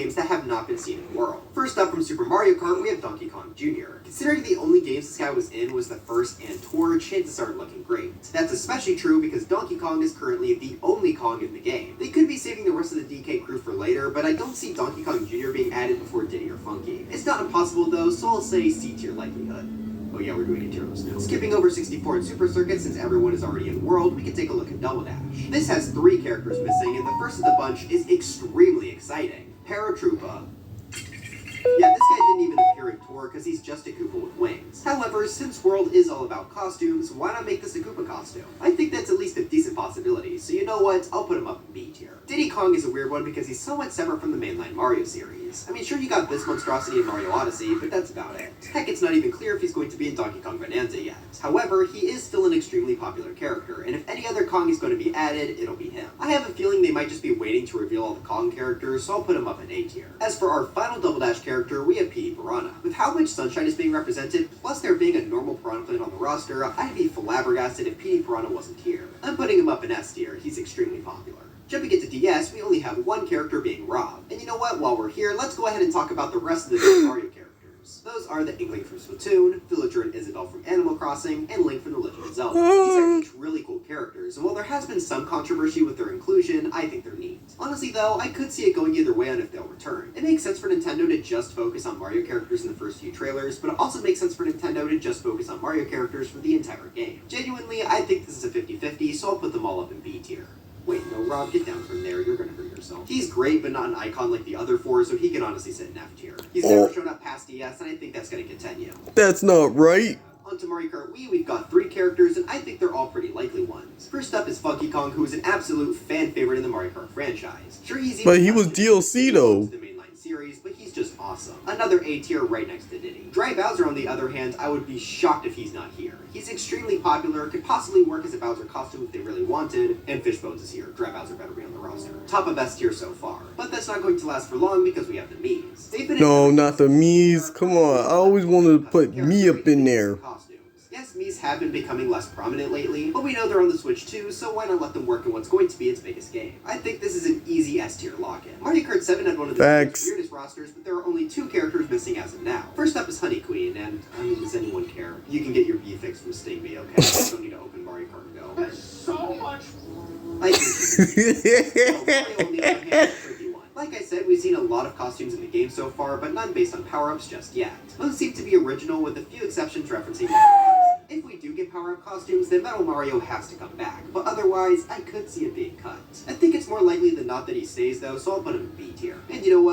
games that have not been seen in the world. First up from Super Mario Kart, we have Donkey Kong Jr. Considering the only games this guy was in was the first and Tour, chances are looking great. That's especially true because Donkey Kong is currently the only Kong in the game. They could be saving the rest of the DK crew for later, but I don't see Donkey Kong Jr. being added before Diddy or Funky. It's not impossible though, so I'll say C tier likelihood. Oh yeah, we're doing a tier list now. Skipping over 64 and Super Circuit, since everyone is already in World, we can take a look at Double Dash. This has 3 characters missing, and the first of the bunch is extremely exciting. Paratroopa. Yeah, this guy didn't even appear in Tour because he's just a Koopa with wings. However, since World is all about costumes, why not make this a Koopa costume? I think that's at least a decent possibility, so you know what, I'll put him up in B tier. Diddy Kong is a weird one because he's somewhat separate from the mainline Mario series. I mean, sure, you got this monstrosity in Mario Odyssey, but that's about it. Heck, it's not even clear if he's going to be in Donkey Kong Bonanza yet. However, he is still an extremely popular character, and if any other Kong is going to be added, it'll be him. I have a feeling they might just be waiting to reveal all the Kong characters, so I'll put him up in A tier. As for our final Double Dash character, we have Petey Piranha. With how much Sunshine is being represented, plus there being a normal Piranha Plant on the roster, I'd be flabbergasted if Petey Piranha wasn't here. I'm putting him up in S tier, he's extremely popular. Jumping into DS, we only have one character being Rob. And you know what, while we're here, let's go ahead and talk about the rest of the Super Mario characters. Those are the Inkling from Splatoon, Villager and Isabelle from Animal Crossing, and Link from The Legend of Zelda. These are each really cool characters, and while there has been some controversy with their inclusion, I think they're neat. Honestly though, I could see it going either way on if they'll return. It makes sense for Nintendo to just focus on Mario characters in the first few trailers, but it also makes sense for Nintendo to just focus on Mario characters for the entire game. Genuinely, I think this is a 50-50, so I'll put them all up in B tier. Wait, no, Rob, get down from there. You're gonna hurt yourself. He's great, but not an icon like the other 4, so he can honestly sit in F tier. He's never shown up past DS, and I think that's gonna continue. That's not right. On to Mario Kart Wii, we've got 3 characters, and I think they're all pretty likely ones. First up is Funky Kong, who is an absolute fan favorite in the Mario Kart franchise. Sure, he's But he was DLC though. The mainline series, but he's just awesome. Another A tier right next to Diddy. Dry Bowser, on the other hand, I would be shocked if he's not here. He's extremely popular, could possibly work as a Bowser costume if they really wanted, and Fishbones is here. Dry Bowser better be on the roster. Top of S tier so far. But that's not going to last for long because we have the Miis. No, not the Miis. Come on, I always wanted to put me up in there. Yes, Miis have been becoming less prominent lately, but we know they're on the Switch too, so why not let them work in what's going to be its biggest game? I think this is an easy S tier lock-in. Mario Kart 7 had one of the weirdest rosters, but there are only 2 characters missing as of now. First up is Honey Queen, and I mean, does anyone care? You can get your B fix from Sting Me, okay? You don't need to open Mario Kart and go. There's so much. I think Mario, on the other hand, is a tricky one. Like I said, we've seen a lot of costumes in the game so far, but none based on power-ups just yet. Most seem to be original, with a few exceptions referencing if we do get power-up costumes, then Metal Mario has to come back, but otherwise, I could see it being cut. I think it's more likely than not that he stays though, so I'll put him in B tier. And you know what?